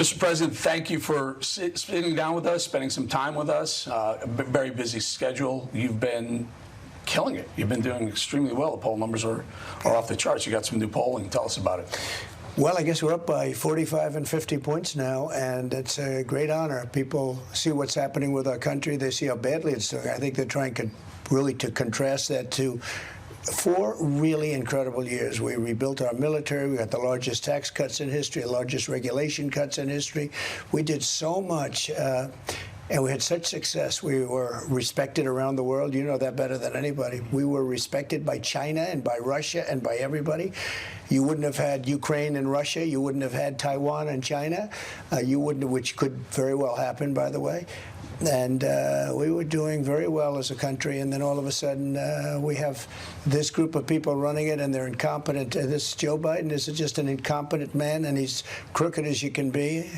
Mr. President, thank you for sitting down with us, spending some time with us. A very busy schedule. You've been killing it. You've been doing extremely well. The poll numbers are off the charts. You got some new polling. Tell us about it. Well, I guess we're up by 45 and 50 points now, and it's a great honor. People see what's happening with our country. They see how badly it's doing. I think they're trying to contrast that to 4 really incredible years. We rebuilt our military. We got the largest tax cuts in history, the largest regulation cuts in history. We did so much. And we had such success. We were respected around the world. You know that better than anybody. We were respected by China and by Russia and by everybody. You wouldn't have had Ukraine and Russia. You wouldn't have had Taiwan and China. You wouldn't, which could very well happen, by the way. And we were doing very well as a country. And then all of a sudden, we have this group of people running it, and they're incompetent. This Joe Biden is just an incompetent man, and he's crooked as you can be.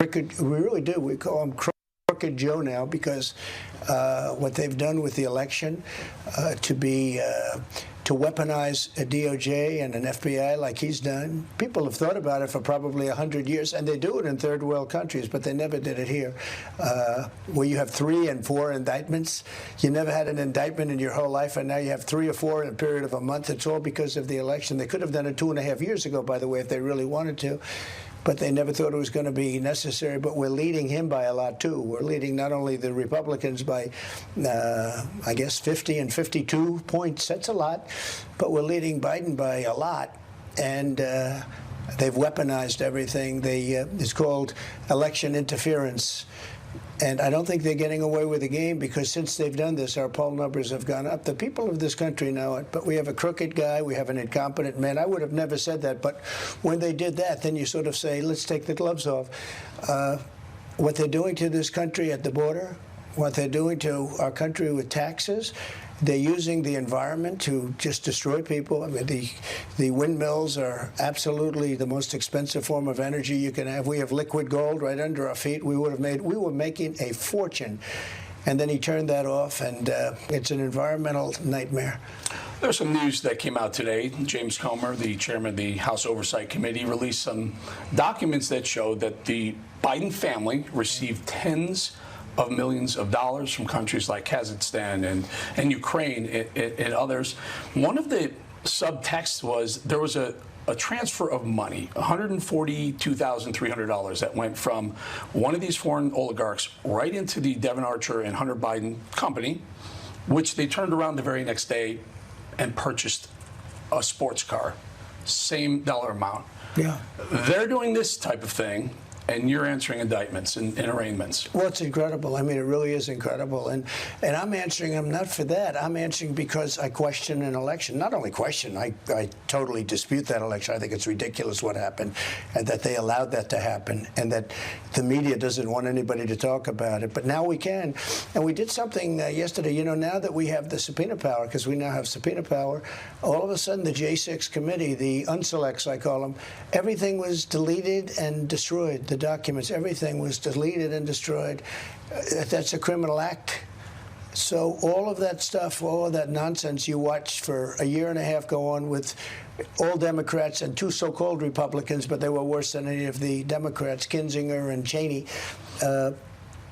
We really do. We call him Crooked Joe now because what they've done with the election to weaponize a DOJ and an FBI like he's done. People have thought about it for probably 100 years, and they do it in third world countries, but they never did it here, where you have 3 and 4 indictments. You never had an indictment in your whole life, and now you have 3 or 4 in a period of a month. It's all because of the election. They could have done it 2.5 years ago, by the way, if they really wanted to. But they never thought it was going to be necessary. But we're leading him by a lot, too. We're leading not only the Republicans by, I guess, 50 and 52 points. That's a lot. But we're leading Biden by a lot. And they've weaponized everything. It's called election interference. And I don't think they're getting away with the game because since they've done this, our poll numbers have gone up. The people of this country know it, but we have a crooked guy. We have an incompetent man. I would have never said that, but when they did that, then you sort of say, let's take the gloves off. What they're doing to this country at the border, what they're doing to our country with taxes, they're using the environment to just destroy people. I mean, the windmills are absolutely the most expensive form of energy you can have. We have liquid gold right under our feet. We were making a fortune. And then he turned that off, and it's an environmental nightmare. There's some news that came out today. James Comer, the chairman of the House Oversight Committee, released some documents that showed that the Biden family received tens of millions of dollars from countries like Kazakhstan and Ukraine and others. One of the subtexts was there was a transfer of money, $142,300 that went from one of these foreign oligarchs right into the Devon Archer and Hunter Biden company, which they turned around the very next day and purchased a sports car, same dollar amount. Yeah. They're doing this type of thing, and you're answering indictments and arraignments. Well, it's incredible. I mean, it really is incredible. And I'm answering them not for that. I'm answering because I question an election. Not only question, I totally dispute that election. I think it's ridiculous what happened, and that they allowed that to happen, and that the media doesn't want anybody to talk about it. But now we can. And we did something yesterday. You know, now that we have the subpoena power, because we now have subpoena power, all of a sudden the J6 committee, the unselects, I call them, everything was deleted and destroyed. The documents, everything was deleted and destroyed. That's a criminal act. So all of that stuff, all of that nonsense you watched for a year and a half go on with all Democrats and 2 so-called Republicans, but they were worse than any of the Democrats, Kinzinger and Cheney.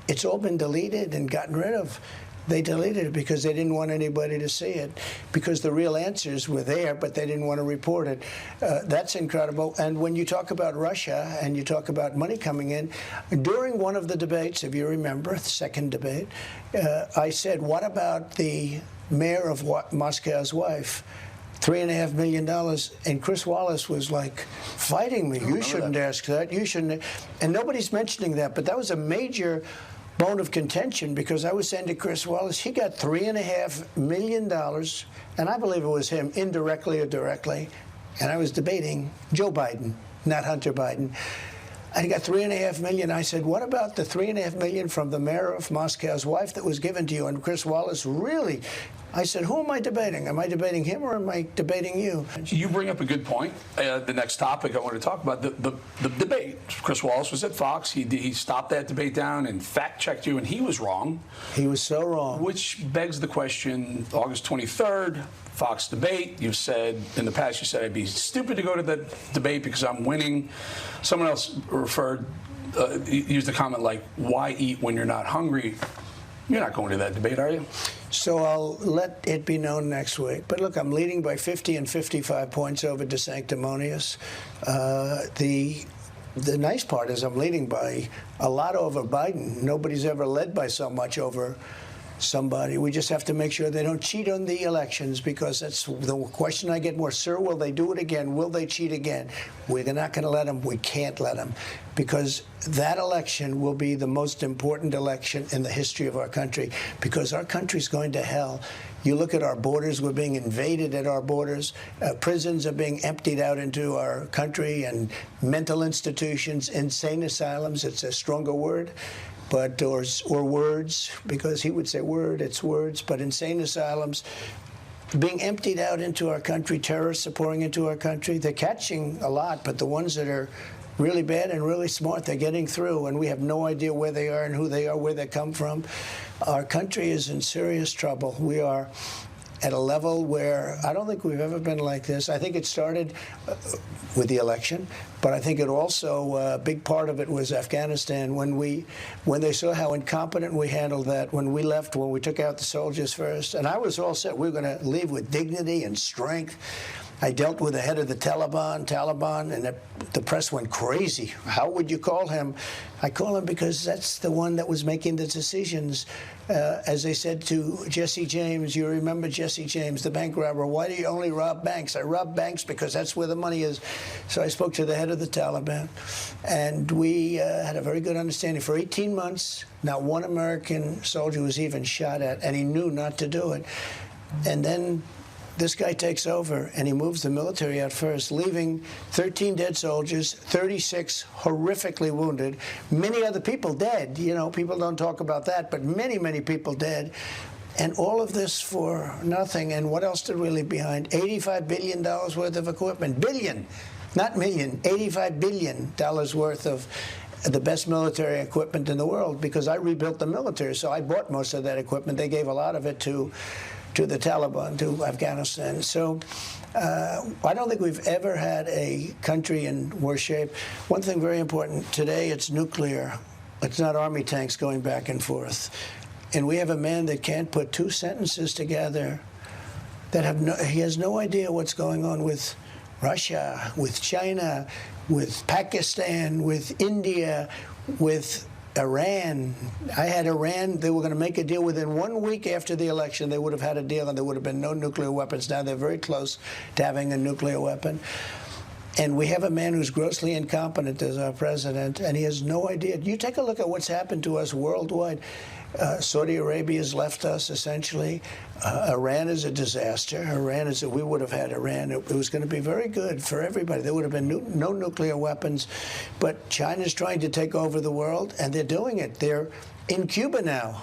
It's all been deleted and gotten rid of. They deleted it because they didn't want anybody to see it, because the real answers were there, but they didn't want to report it. That's incredible. And when you talk about Russia and you talk about money coming in, during one of the debates, if you remember, the second debate, I said, what about the mayor of Moscow's wife? $3.5 million, and Chris Wallace was like fighting me. You shouldn't ask that. You shouldn't. And nobody's mentioning that, but that was a major bone of contention, because I was saying to Chris Wallace, he got $3.5 million, and I believe it was him, indirectly or directly, and I was debating Joe Biden, not Hunter Biden. And he got $3.5 million. I said, what about the $3.5 million from the mayor of Moscow's wife that was given to you? And Chris Wallace really I said, who am I debating? Am I debating him or am I debating you? You bring up a good point. The next topic I want to talk about, the debate. Chris Wallace was at Fox. He stopped that debate down and fact-checked you, and he was wrong. He was so wrong. Which begs the question, August 23rd, Fox debate. You've said, in the past, you said I'd be stupid to go to the debate because I'm winning. Someone else used a comment like, why eat when you're not hungry? You're not going to that debate, are you? So I'll let it be known next week. But look, I'm leading by 50 and 55 points over DeSanctimonious. The nice part is I'm leading by a lot over Biden. Nobody's ever led by so much over somebody. We just have to make sure they don't cheat on the elections, because that's the question I get more. Sir, will they do it again? Will they cheat again? We're not going to let them. We can't let them, because that election will be the most important election in the history of our country, because our country's going to hell. You look at our borders, we're being invaded at our borders. Prisons are being emptied out into our country, and mental institutions, insane asylums, it's a stronger word. But or words, because he would say word, it's words, but insane asylums being emptied out into our country, terrorists are pouring into our country. They're catching a lot, but the ones that are really bad and really smart, they're getting through, and we have no idea where they are and who they are, where they come from. Our country is in serious trouble. We are at a level where I don't think we've ever been like this. I think it started with the election, but I think it also, a big part of it was Afghanistan. When they saw how incompetent we handled that, when we left, when we took out the soldiers first, and I was all set, we were going to leave with dignity and strength. I dealt with the head of the Taliban, and the press went crazy. How would you call him? I call him because that's the one that was making the decisions. As they said to Jesse James, you remember Jesse James, the bank robber, why do you only rob banks? I rob banks because that's where the money is. So I spoke to the head of the Taliban, and we had a very good understanding. For 18 months, not one American soldier was even shot at, and he knew not to do it. And then this guy takes over, and he moves the military out first, leaving 13 dead soldiers, 36 horrifically wounded, many other people dead. You know, people don't talk about that, but many, many people dead. And all of this for nothing. And what else did we leave behind? $85 billion worth of equipment. Billion, not million. $85 billion worth of the best military equipment in the world, because I rebuilt the military. So I bought most of that equipment. They gave a lot of it to the Taliban, to Afghanistan. So I don't think we've ever had a country in worse shape. One thing very important, today it's nuclear. It's not army tanks going back and forth. And we have a man that can't put two sentences together, that he has no idea what's going on with Russia, with China, with Pakistan, with India, with Iran. I had Iran. They were going to make a deal within 1 week after the election. They would have had a deal, and there would have been no nuclear weapons. Now they're very close to having a nuclear weapon. And we have a man who's grossly incompetent as our president, and he has no idea. You take a look at what's happened to us worldwide. Saudi Arabia has left us, essentially. Iran is a disaster. We would have had Iran. It was going to be very good for everybody. There would have been no nuclear weapons. But China's trying to take over the world, and they're doing it. They're in Cuba now.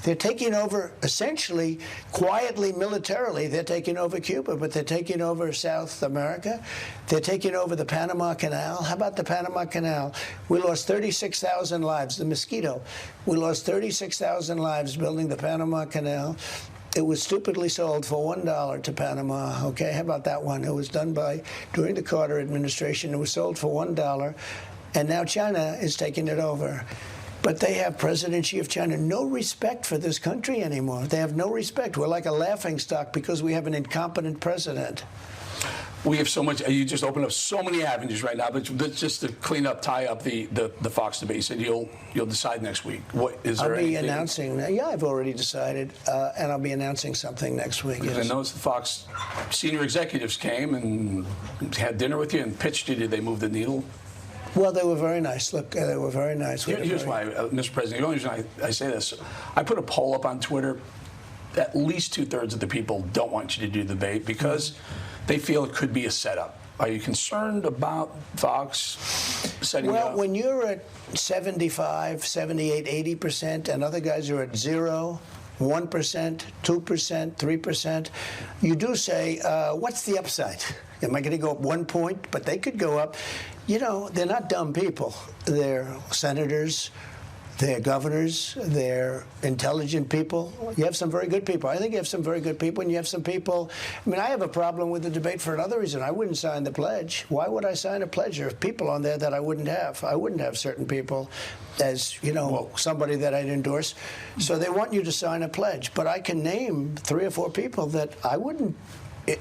They're taking over, essentially, quietly, militarily, they're taking over Cuba, but they're taking over South America. They're taking over the Panama Canal. How about the Panama Canal? We lost 36,000 lives, the mosquito. We lost 36,000 lives building the Panama Canal. It was stupidly sold for $1 to Panama, okay? How about that one? It was done during the Carter administration. It was sold for $1, and now China is taking it over. But they have President Xi of China no respect for this country anymore. They have no respect. We're like a laughingstock because we have an incompetent president. We have so much. You just opened up so many avenues right now. But just to clean up, tie up the Fox debate, you said you'll decide next week. What is there? I'll be announcing. Yeah, I've already decided, and I'll be announcing something next week. Yes. I noticed the Fox senior executives came and had dinner with you and pitched you. Did they move the needle? Well, they were very nice. Look, they were very nice. Here's why, Mr. President, the only reason I say this, I put a poll up on Twitter. At least 2/3 of the people don't want you to do the debate because they feel it could be a setup. Are you concerned about Fox setting up? Well, when you're at 75, 78, 80%, and other guys are at 0, 1%, 2%, 3%. You do say, what's the upside? Am I going to go up 1 point? But they could go up. You know, they're not dumb people. They're senators. They're governors, they're intelligent people. You have some very good people. I think you have some very good people, and you have some people. I mean, I have a problem with the debate for another reason. I wouldn't sign the pledge. Why would I sign a pledge? There are people on there that I wouldn't have. I wouldn't have certain people as, you know, somebody that I'd endorse. So they want you to sign a pledge. But I can name 3 or 4 people that I wouldn't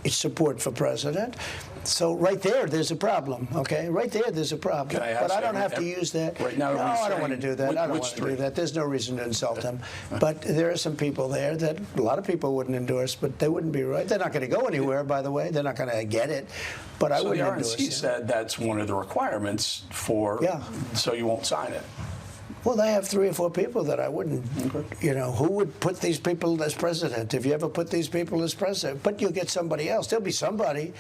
support for president. So right there's a problem, okay? Right there's a problem. But I don't have to use that. Right now, no, I don't want to do that. I don't want to do that. There's no reason to insult them. But there are some people there that a lot of people wouldn't endorse, but they wouldn't be right. They're not going to go anywhere, by the way. They're not going to get it. But I wouldn't endorse it. So the RNC said that's one of the requirements for, so you won't sign it. Well, they have 3 or 4 people that I wouldn't, you know, who would put these people as president? If you ever put these people as president, but you'll get somebody else. There'll be somebody.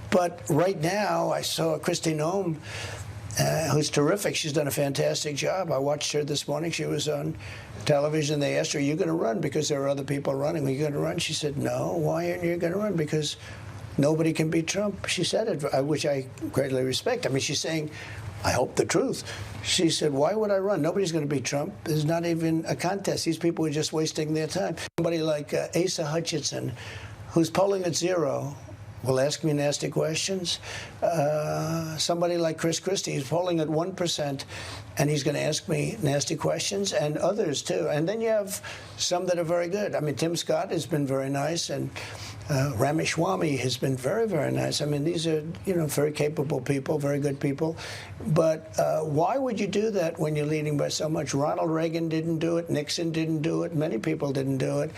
But right now, I saw Kristi Noem, who's terrific. She's done a fantastic job. I watched her this morning. She was on television. They asked her, are you going to run? Because there are other people running. Are you going to run? She said, no. Why aren't you going to run? Because nobody can beat Trump. She said it, which I greatly respect. I mean, she's saying, I hope the truth. She said, why would I run? Nobody's going to beat Trump. There's not even a contest. These people are just wasting their time. Somebody like Asa Hutchinson, who's polling at 0, will ask me nasty questions. Somebody like Chris Christie, he's polling at 1%, and he's going to ask me nasty questions, and others too. And then you have some that are very good. I mean, Tim Scott has been very nice, and Ramaswamy has been very, very nice. I mean, these are, you know, very capable people, very good people. But why would you do that when you're leading by so much? Ronald Reagan didn't do it. Nixon didn't do it. Many people didn't do it.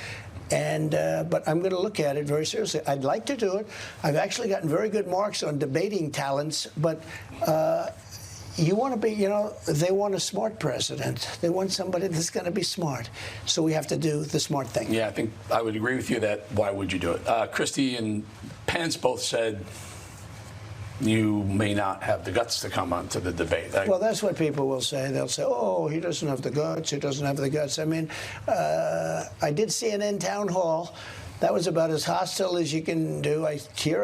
And but I'm going to look at it very seriously. I'd like to do it. I've actually gotten very good marks on debating talents, but you want to be, you know, they want a smart president. They want somebody that's going to be smart. So we have to do the smart thing. Yeah, I think I would agree with you that why would you do it? Christie and Pence both said you may not have the guts to come onto the debate. Well, that's what people will say. They'll say, oh, he doesn't have the guts. He doesn't have the guts. I mean, I did CNN town hall. That was about as hostile as you can do. I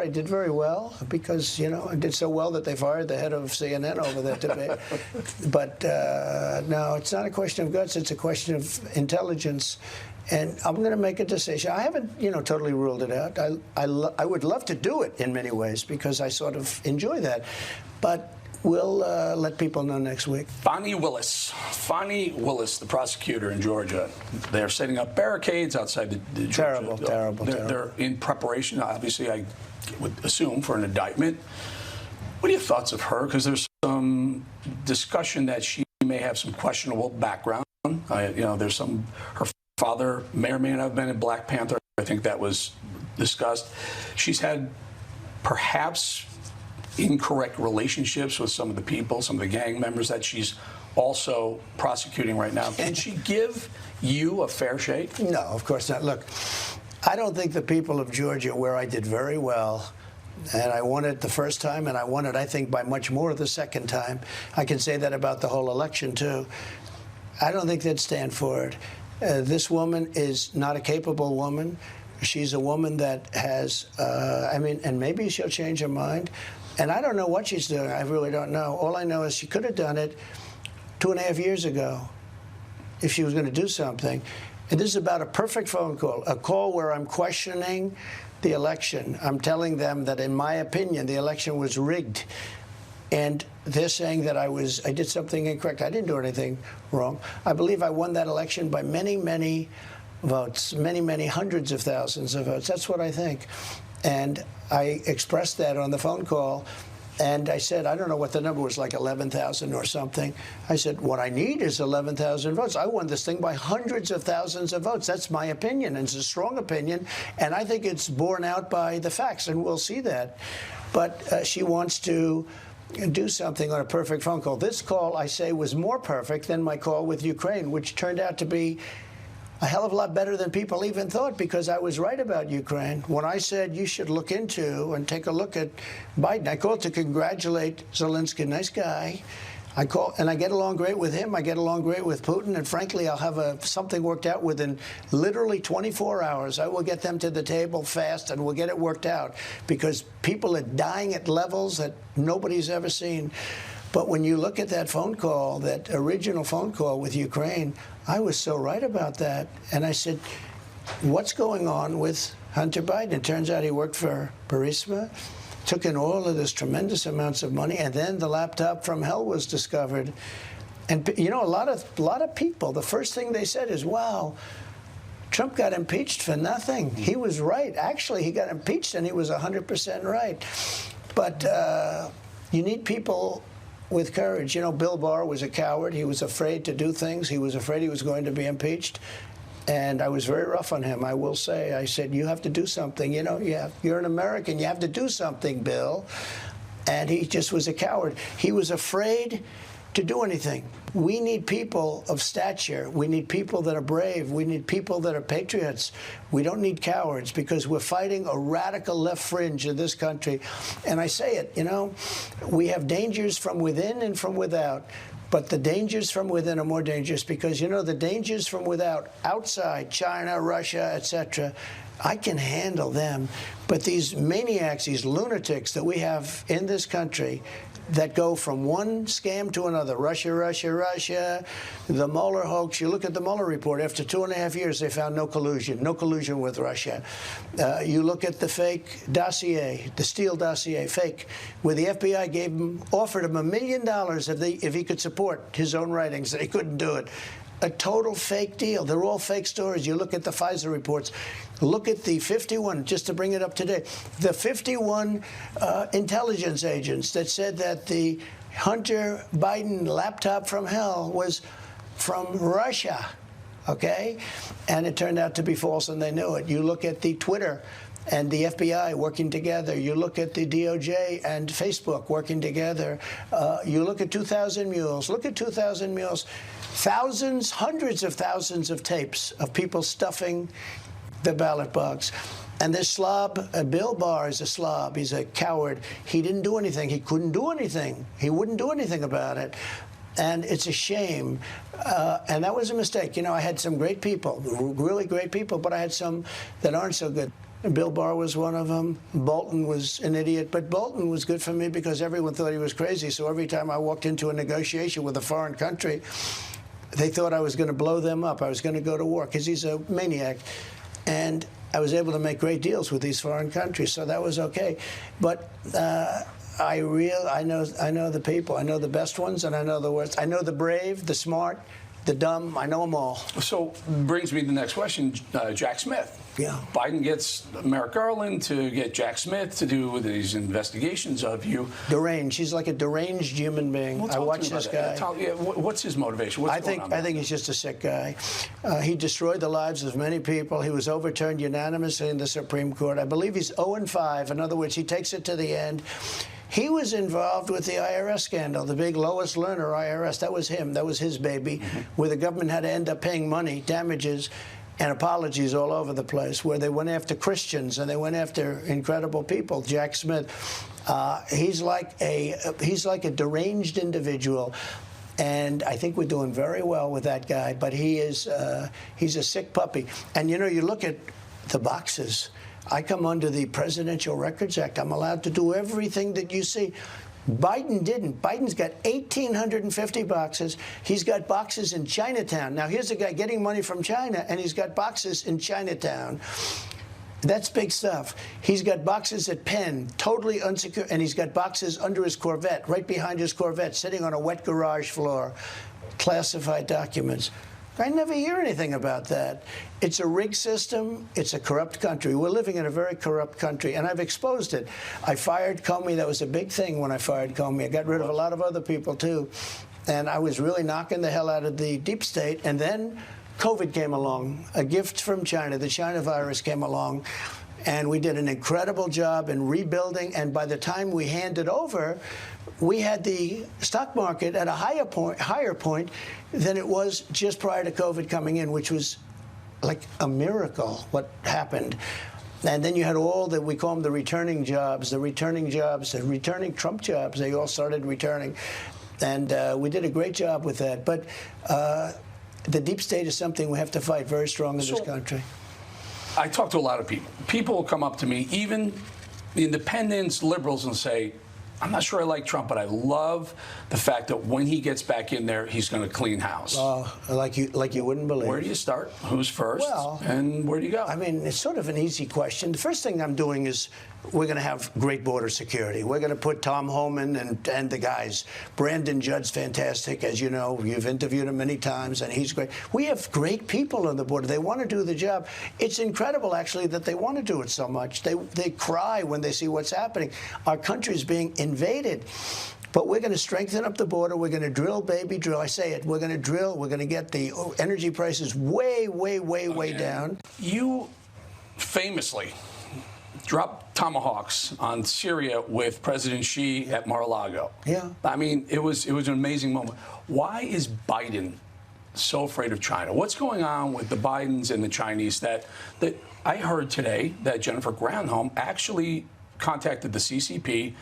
did very well because, you know, I did so well that they fired the head of CNN over that debate. But no, it's not a question of guts. It's a question of intelligence. And I'm going to make a decision. I haven't, you know, totally ruled it out. I would love to do it in many ways because I sort of enjoy that. But we'll let people know next week. Fani Willis, the prosecutor in Georgia, they're setting up barricades outside the Terrible. They're in preparation, obviously, I would assume, for an indictment. What are your thoughts of her? Because there's some discussion that she may have some questionable background. You know, there's some, her father may or may not have been in Black Panther. I think that was discussed. She's had perhaps incorrect relationships with some of the people, some of the gang members that she's also prosecuting right now. Can she give you a fair shake? No, of course not. Look, I don't think the people of Georgia, where I did very well, and I won it the first time, and I won it, I think, by much more the second time. I can say that about the whole election, too. I don't think they'd stand for it. This woman is not a capable woman. She's a woman that has, I mean, and maybe she'll change her mind. And I don't know what she's doing. I really don't know. All I know is she could have done it 2.5 years ago if she was going to do something. And this is about a perfect phone call, a call where I'm questioning the election. I'm telling them that, in my opinion, the election was rigged. And they're saying that I did something incorrect. I didn't do anything wrong. I believe I won that election by many, many votes, many, many hundreds of thousands of votes. That's what I think. And I expressed that on the phone call. And I said, I don't know what the number was, like 11,000 or something. I said, what I need is 11,000 votes. I won this thing by hundreds of thousands of votes. That's my opinion, and it's a strong opinion. And I think it's borne out by the facts, and we'll see that. But she wants to do something on a perfect phone call. This call, I say, was more perfect than my call with Ukraine, which turned out to be a hell of a lot better than people even thought, because I was right about Ukraine. When I said you should look into and take a look at Biden, I called to congratulate Zelensky, nice guy. I call, and I get along great with him. I get along great with Putin, and frankly, I'll have something worked out within literally 24 hours. I will get them to the table fast, and we'll get it worked out, because people are dying at levels that nobody's ever seen. But when you look at that phone call, that original phone call with Ukraine, I was so right about that. And I said, what's going on with Hunter Biden? It turns out he worked for Burisma, took in all of this tremendous amounts of money, and then the laptop from hell was discovered. And you know, a lot of people, the first thing they said is, wow, Trump got impeached for nothing. He was right. Actually, he got impeached and he was 100% right. But you need people with courage. You know, Bill Barr was a coward. He was afraid to do things. He was afraid he was going to be impeached. And I was very rough on him, I will say. I said, you have to do something. You know, you're an American. You have to do something, Bill. And he just was a coward. He was afraid to do anything. We need people of stature. We need people that are brave. We need people that are patriots. We don't need cowards, because we're fighting a radical left fringe in this country. And I say it, you know, we have dangers from within and from without. But the dangers from within are more dangerous, because, you know, the dangers from without, outside, China, Russia, etc., I can handle them. But these maniacs, these lunatics that we have in this country that go from one scam to another, Russia, Russia, Russia, the Mueller hoax. You look at the Mueller report. After 2.5 years, they found no collusion with Russia. You look at the fake dossier, the Steele dossier, fake, where the FBI offered him $1 million if he could support his own writings. They couldn't do it. A total fake deal. They're all fake stories. You look at the Pfizer reports. Look at the 51, just to bring it up to date, the 51 intelligence agents that said that the Hunter Biden laptop from hell was from Russia, okay? And it turned out to be false, and they knew it. You look at the Twitter and the FBI working together. You look at the DOJ and Facebook working together. You look at 2,000 Mules. Look at 2,000 Mules. Thousands, hundreds of thousands of tapes of people stuffing the ballot box. And this slob, Bill Barr, is a slob. He's a coward. He didn't do anything. He couldn't do anything. He wouldn't do anything about it. And it's a shame. And that was a mistake. You know, I had some great people, really great people, but I had some that aren't so good. Bill Barr was one of them. Bolton was an idiot. But Bolton was good for me because everyone thought he was crazy. So every time I walked into a negotiation with a foreign country, they thought I was going to blow them up. I was going to go to war, because he's a maniac. And I was able to make great deals with these foreign countries, so that was okay. But I know the people. I know the best ones, and I know the worst. I know the brave, the smart, the dumb. I know them all. So brings me to the next question, Jack Smith. Yeah. Biden gets Merrick Garland to get Jack Smith to do these investigations of you. Deranged. He's like a deranged human being. Well, I watch this guy. What's his motivation? I think he's just a sick guy. He destroyed the lives of many people. He was overturned unanimously in the Supreme Court. I believe he's 0-5. In other words, he takes it to the end. He was involved with the IRS scandal, the big Lois Lerner IRS. That was him. That was his baby, where the government had to end up paying money, damages, and apologies all over the place, where they went after Christians and they went after incredible people. Jack Smith, he's like a deranged individual, and I think we're doing very well with that guy. But he's a sick puppy. And you know, you look at the boxes. I come under the Presidential Records Act. I'm allowed to do everything that you see. Biden didn't. Biden's got 1,850 boxes. He's got boxes in Chinatown. Now, here's a guy getting money from China, and he's got boxes in Chinatown. That's big stuff. He's got boxes at Penn, totally unsecure, and he's got boxes under his Corvette, right behind his Corvette, sitting on a wet garage floor, classified documents. I never hear anything about that. It's a rigged system. It's a corrupt country. We're living in a very corrupt country, and I've exposed it. I fired Comey. That was a big thing when I fired Comey. I got rid of a lot of other people, too. And I was really knocking the hell out of the deep state. And then COVID came along, a gift from China. The China virus came along, and we did an incredible job in rebuilding. And by the time we handed over, we had the stock market at a higher point than it was just prior to COVID coming in, which was like a miracle what happened. And then you had all that, we call them the returning jobs, the returning Trump jobs. They all started returning. And we did a great job with that. But the deep state is something we have to fight very strong in this country. I talk to a lot of people. People will come up to me, even independents, liberals, and say, I'm not sure I like Trump, but I love the fact that when he gets back in there, he's going to clean house. Like you wouldn't believe. Where do you start? Who's first? Well, and where do you go? I mean, it's sort of an easy question. The first thing I'm doing is we're going to have great border security. We're going to put Tom Homan and the guys. Brandon Judd's fantastic, as you know. You've interviewed him many times, and he's great. We have great people on the border. They want to do the job. It's incredible, actually, that they want to do it so much. They cry when they see what's happening. Our country's being invaded. But we're going to strengthen up the border. We're going to drill, baby, drill. I say it. We're going to drill. We're going to get the energy prices way, way, way, way down. You famously dropped tomahawks on Syria with President Xi at Mar-a-Lago. Yeah. I mean, it was an amazing moment. Why is Biden so afraid of China? What's going on with the Bidens and the Chinese that I heard today that Jennifer Granholm actually contacted the CCP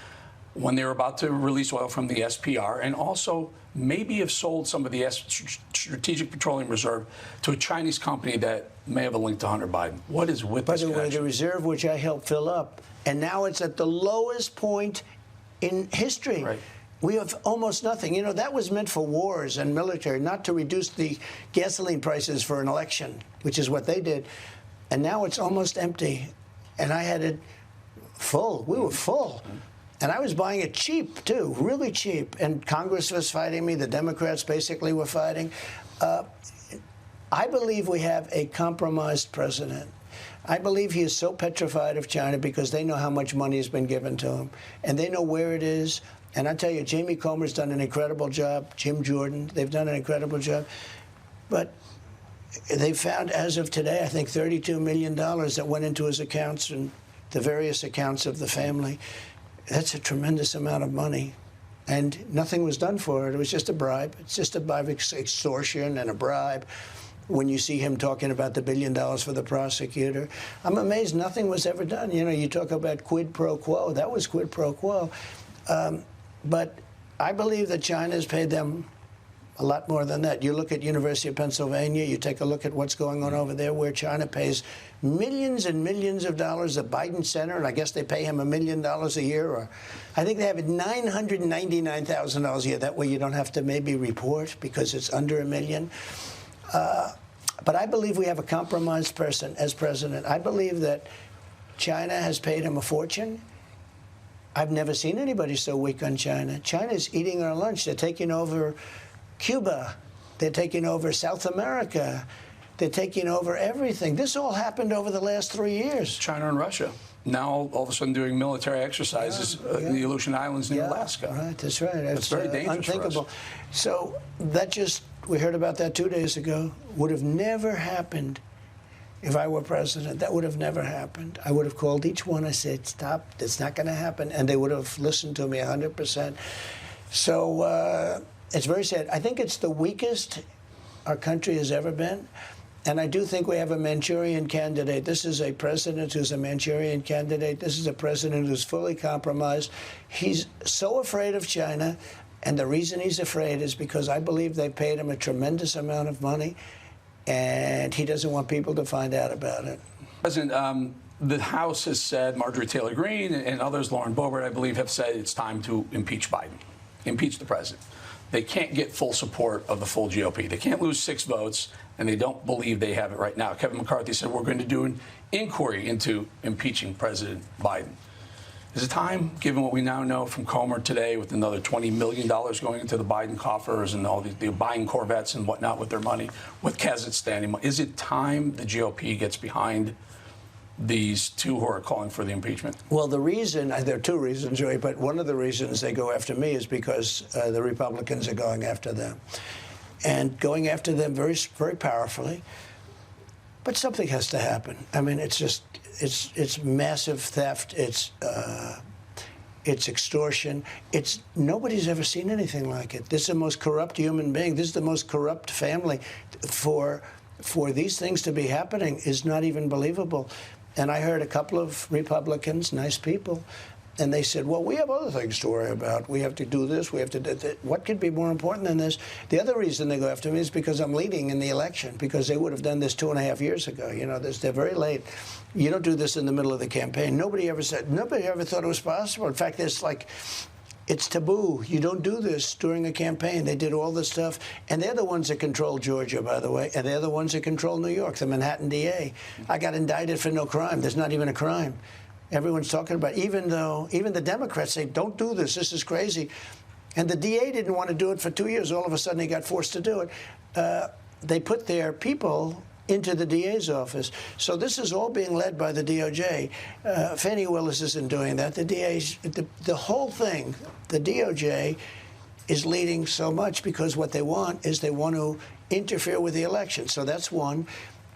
when they were about to release oil from the SPR, and also maybe have sold some of the Strategic Petroleum Reserve to a Chinese company that may have a link to Hunter Biden. What is with this connection? By the way, the reserve, which I helped fill up, and now it's at the lowest point in history. Right. We have almost nothing. You know, that was meant for wars and military, not to reduce the gasoline prices for an election, which is what they did. And now it's almost empty. And I had it full. We were full. And I was buying it cheap, too, really cheap. And Congress was fighting me. The Democrats basically were fighting. I believe we have a compromised president. I believe he is so petrified of China because they know how much money has been given to him. And they know where it is. And I tell you, Jamie Comer's done an incredible job. Jim Jordan, they've done an incredible job. But they found, as of today, I think $32 million that went into his accounts and the various accounts of the family. That's a tremendous amount of money, and nothing was done for it. It was just a bribe. It's just a bribe, extortion and a bribe. When you see him talking about the $1 billion for the prosecutor, I'm amazed nothing was ever done. You know, you talk about quid pro quo. That was quid pro quo. But I believe that China has paid them a lot more than that. You look at University of Pennsylvania, you take a look at what's going on over there, where China pays millions and millions of dollars. The Biden Center, and I guess they pay him $1 million a year, or I think they have it $999,000 a year. That way you don't have to maybe report because it's under $1 million. But I believe we have a compromised person as president. I believe that China has paid him a fortune. I've never seen anybody so weak on China. China's eating our lunch. They're taking over Cuba. They're taking over South America. They're taking over everything. This all happened over the last 3 years. China and Russia. Now, all of a sudden, doing military exercises in the Aleutian Islands near Alaska. Right, that's right. That's very dangerous unthinkable. for us. So that just, we heard about that 2 days ago, would have never happened if I were president. That would have never happened. I would have called each one. I said, stop, it's not going to happen. And they would have listened to me 100%. So it's very sad. I think it's the weakest our country has ever been. And I do think we have a Manchurian candidate. This is a president who's a Manchurian candidate. This is a president who's fully compromised. He's so afraid of China. And the reason he's afraid is because I believe they paid him a tremendous amount of money. And he doesn't want people to find out about it. President, the House has said, Marjorie Taylor Greene and others, Lauren Boebert, I believe, have said it's time to impeach Biden, impeach the president. They can't get full support of the full GOP. They can't lose 6 votes, and they don't believe they have it right now. Kevin McCarthy said we're going to do an inquiry into impeaching President Biden. Is it time, given what we now know from Comer today, with another $20 million going into the Biden coffers and all the buying Corvettes and whatnot with their money, with Kazakhstan, is it time the GOP gets behind these two who are calling for the impeachment? Well, the reason, there are 2 reasons, Joey, but one of the reasons they go after me is because the Republicans are going after them. And going after them very, very powerfully. But something has to happen. I mean, it's just, it's massive theft. It's extortion. Nobody's ever seen anything like it. This is the most corrupt human being. This is the most corrupt family. For these things to be happening is not even believable. And I heard a couple of Republicans, nice people, And they said, well, we have other things to worry about. We have to do this. We have to do that. What could be more important than this? The other reason they go after me is because I'm leading in the election, because they would have done this 2.5 years ago. You know, they're very late. You don't do this in the middle of the campaign. Nobody ever thought it was possible. In fact, it's taboo. You don't do this during a campaign. They did all this stuff. And they're the ones that control Georgia, by the way. And they're the ones that control New York, the Manhattan DA. I got indicted for no crime. There's not even a crime. Everyone's talking about it. Even the Democrats say, don't do this. This is crazy. And the DA didn't want to do it for 2 years. All of a sudden, he got forced to do it. They put their people into the DA's office. So this is all being led by the DOJ. Fannie Willis isn't doing that. The whole thing, the DOJ is leading so much because what they want is they want to interfere with the election. So that's one.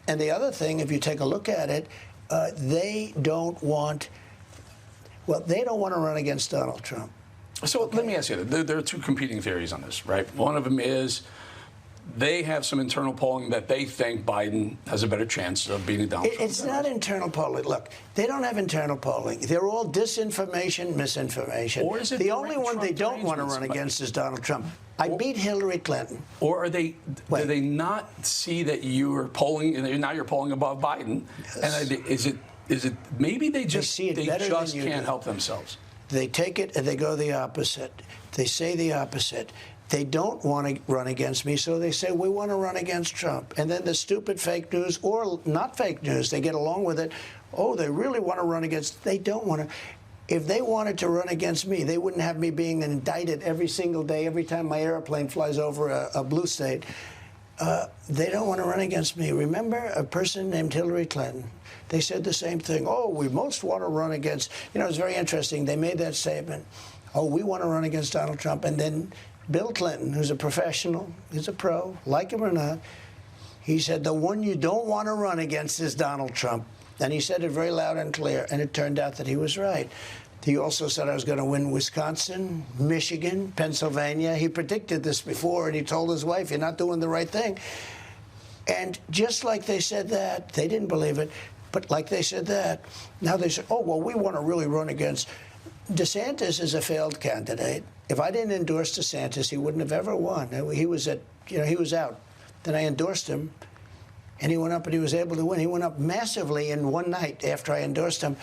And the other thing, if you take a look at it, they don't want to run against Donald Trump. So let me ask you, there are two competing theories on this, right? One of them is they have some internal polling that they think Biden has a better chance of beating Donald Trump. It's not internal polling. Look, they don't have internal polling. They're all disinformation, misinformation. Or is it the only one they don't want to run against is Donald Trump. I beat Hillary Clinton. Or do they not see that you are polling, and now you're polling above Biden? Yes. And is it maybe they just can't help themselves? They take it and they go the opposite. They say the opposite. They don't want to run against me, so they say, we want to run against Trump. And then the stupid fake news, or not fake news, they get along with it. Oh, they really want to run against, they don't want to. If they wanted to run against me, they wouldn't have me being indicted every single day, every time my airplane flies over a blue state. They don't want to run against me. Remember a person named Hillary Clinton? They said the same thing. Oh, we most want to run against, it's very interesting. They made that statement. Oh, we want to run against Donald Trump. And then Bill Clinton, who's a professional, he's a pro, like him or not, he said, the one you don't want to run against is Donald Trump. And he said it very loud and clear, and it turned out that he was right. He also said I was going to win Wisconsin, Michigan, Pennsylvania. He predicted this before, and he told his wife, you're not doing the right thing. And just like they said that, they didn't believe it, but like they said that, now they say, oh, well, we want to really run against. DeSantis is a failed candidate. If I didn't endorse DeSantis, he wouldn't have ever won. He was out. Then I endorsed him. And he went up and he was able to win. He went up massively in one night after I endorsed him.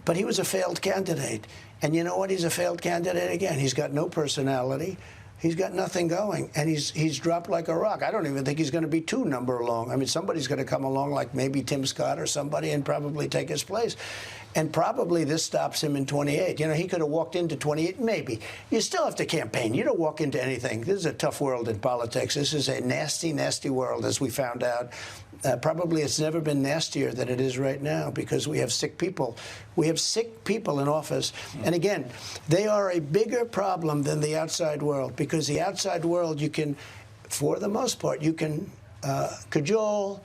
But he was a failed candidate. And you know what? He's a failed candidate again. He's got no personality. He's got nothing going. And he's dropped like a rock. I don't even think he's going to be 2 number long. I mean, somebody's going to come along like maybe Tim Scott or somebody and probably take his place. And probably this stops him in 28. He could have walked into 28, maybe. You still have to campaign. You don't walk into anything. This is a tough world in politics. This is a nasty, nasty world, as we found out. Probably it's never been nastier than it is right now because we have sick people. We have sick people in office. And again, they are a bigger problem than the outside world because the outside world you can, for the most part, you can cajole,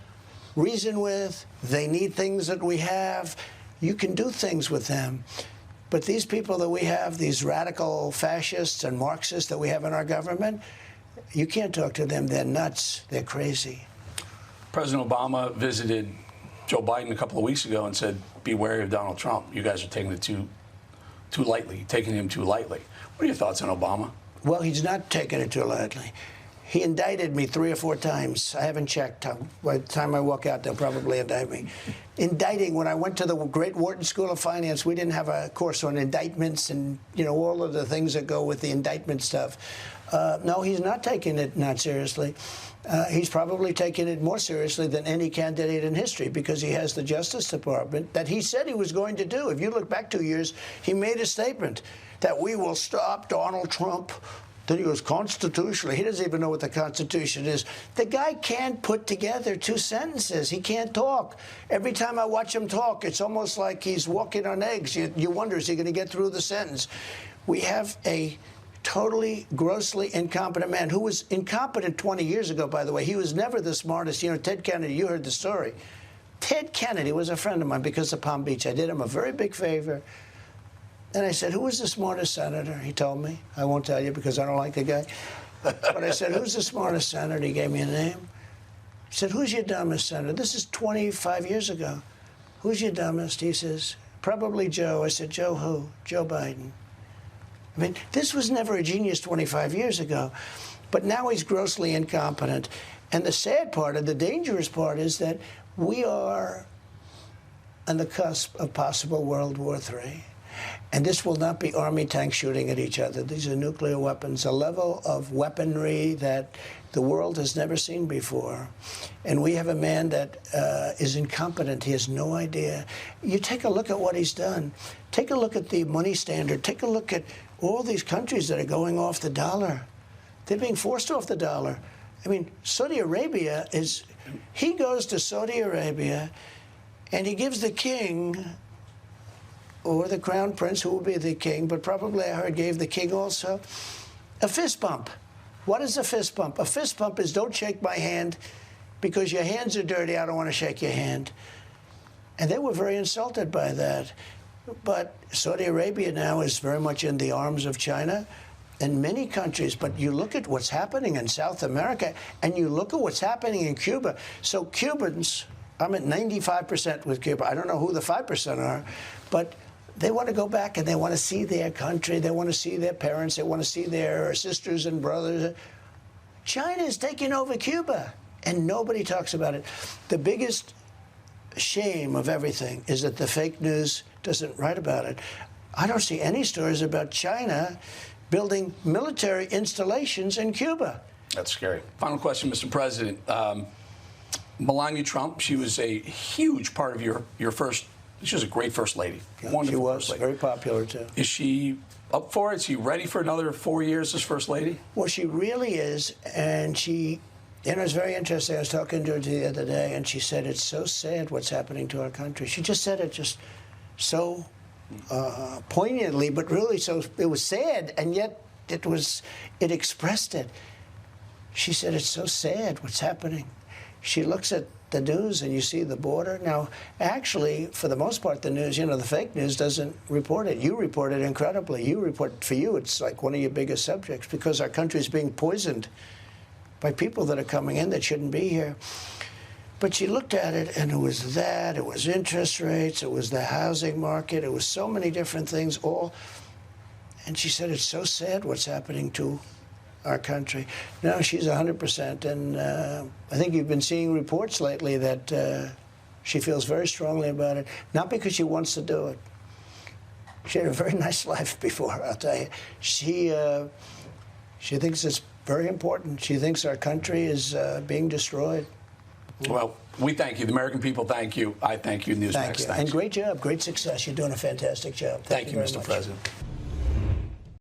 reason with. They need things that we have. You can do things with them. But these people that we have, these radical fascists and Marxists that we have in our government, you can't talk to them. They're nuts. They're crazy. President Obama visited Joe Biden a couple of weeks ago and said, be wary of Donald Trump. You guys are taking it too lightly, taking him too lightly. What are your thoughts on Obama? Well, he's not taking it too lightly. He indicted me 3 or 4 times. I haven't checked. By the time I walk out, they'll probably indict me. Indicting, when I went to the great Wharton School of Finance, we didn't have a course on indictments and, all of the things that go with the indictment stuff. No, he's not taking it not seriously. He's probably taking it more seriously than any candidate in history because he has the Justice Department that he said he was going to do. If you look back 2 years, he made a statement that we will stop Donald Trump. Then he goes, constitutionally. He doesn't even know what the Constitution is. The guy can't put together 2 sentences. He can't talk. Every time I watch him talk, it's almost like he's walking on eggs. You wonder, is he going to get through the sentence? We have a totally, grossly incompetent man who was incompetent 20 years ago, by the way. He was never the smartest. Ted Kennedy, you heard the story. Ted Kennedy was a friend of mine because of Palm Beach. I did him a very big favor. And I said, who was the smartest senator? He told me. I won't tell you because I don't like the guy. But I said, who's the smartest senator? He gave me a name. He said, who's your dumbest senator? This is 25 years ago. Who's your dumbest? He says, Probably Joe. I said, Joe who? Joe Biden. I mean, this was never a genius 25 years ago, but now he's grossly incompetent. And the sad part, and the dangerous part, is that we are on the cusp of possible World War III. And this will not be army tanks shooting at each other. These are nuclear weapons, a level of weaponry that the world has never seen before. And we have a man that is incompetent. He has no idea. You take a look at what he's done. Take a look at the money standard. Take a look at all these countries that are going off the dollar. They're being forced off the dollar. I mean, Saudi Arabia is, he goes to Saudi Arabia and he gives the king, or the crown prince, who will be the king, but probably I heard gave the king also, a fist bump. What is a fist bump? A fist bump is don't shake my hand because your hands are dirty, I don't want to shake your hand. And they were very insulted by that. But Saudi Arabia now is very much in the arms of China and many countries. But you look at what's happening in South America and you look at what's happening in Cuba. So Cubans, I'm at 95% with Cuba. I don't know who the 5% are, but they want to go back and they want to see their country. They want to see their parents. They want to see their sisters and brothers. China is taking over Cuba, and nobody talks about it. The biggest shame of everything is that the fake news doesn't write about it. I don't see any stories about China building military installations in Cuba. That's scary. Final question, Mr. President. Melania Trump, she was a huge part of your first. She was a great first lady. Yeah, wonderful. she was first lady. very popular too. Is she up for it? Is she ready for another 4 years as first lady? Well, she really is, and she. You know, it's very interesting. I was talking to her the other day, and she said, it's so sad what's happening to our country. She just said it just so poignantly, but really so, it was sad, and yet it expressed it. She said, it's so sad what's happening. She looks at the news, and you see the border. Now, actually, for the most part, the news, you know, the fake news doesn't report it. You report it incredibly. You report, for you, it's like one of your biggest subjects, because our country is being poisoned by people that are coming in that shouldn't be here. But she looked at it, and it was that, it was interest rates, it was the housing market, it was so many different things, all. And she said, it's so sad what's happening to our country. No, she's 100%, and I think you've been seeing reports lately that she feels very strongly about it, not because she wants to do it. She had a very nice life before, I'll tell you. She thinks it's very important. She thinks our country is being destroyed. Well, we thank you. The American people thank you. I thank you, NEWSMAX. Thank you. And great job, great success. You're doing a fantastic job. Thank you, very Mr. much. President.